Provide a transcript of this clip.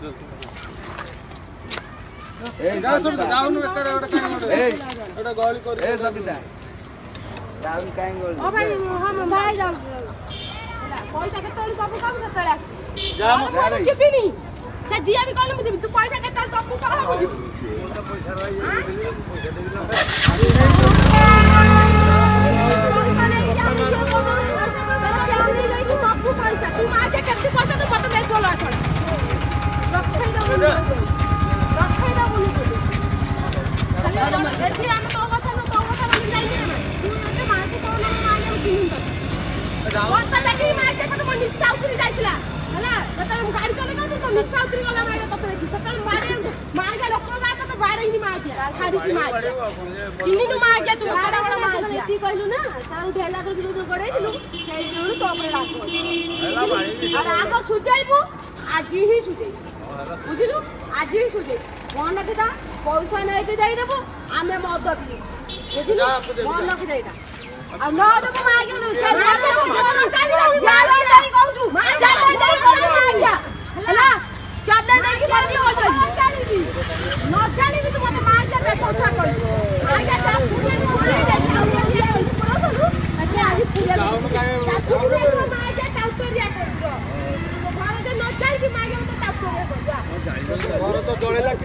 ए जाउनु एकर एउटा काम गर्नु एउटा गली कर ए सबिता जाउनु काई गली ओ भाई हम भाई जाउ पैसा के तोड़ कब कब से तोड़ आसी जा मैं जीबी नहीं से जिया भी कहले मुझे तू पैसा के तोड़ कब कब मुझे तो पैसा रही पैसा नहीं ले तू कब पैसा तू मार के कैसे पैसा तू मत ले बोला छोड़ रखे दा बोली देखिए हम तो কথা বলি যাই না তুই এত মারতে কোন মার যাও দিন তো কোন পতা কি মারতে তো মন নিচা উতরি যাইতলা হলা যেতলে গাড়ি চলে গেল তো নিচা উতরি গলা মারে কত দেখি সেতলে মারে লোক না তো বাইরে নি মার দিয়া ছাড়িছি মার চিনি নু মার দিয়া তুই বড় বড় মার দিয়া কি কইলু না তাও ঢেলা করে তুই গড়াই দিলু সেই জন্য তো উপরে রাখো হেলা ভাই আর আগো সুজাইবু আজি হি সুজাই বুঝিলু আজি হি সুজাই মন রাখিতা পয়সা নাই কে দেই দেব আমি মদ পি বুঝিলু মন রাখি দেইটা আর না দেব মাগে সে মারতে যাই যাই কইছু মা যাই যাই কোন মাগিয়া হেলা চাদা দেই কি বলি হইছে ন জানি তুই মতে মার যাবে কথা কই আচ্ছা সব পুরে পুরে যাই আচ্ছা আজি পুরে পুরে মার যা টাউটরিয়া করছো ঘরে ন যাই কি মাগে মতে টাউটরিয়া করছো ঘরে তো জড়ে লাগি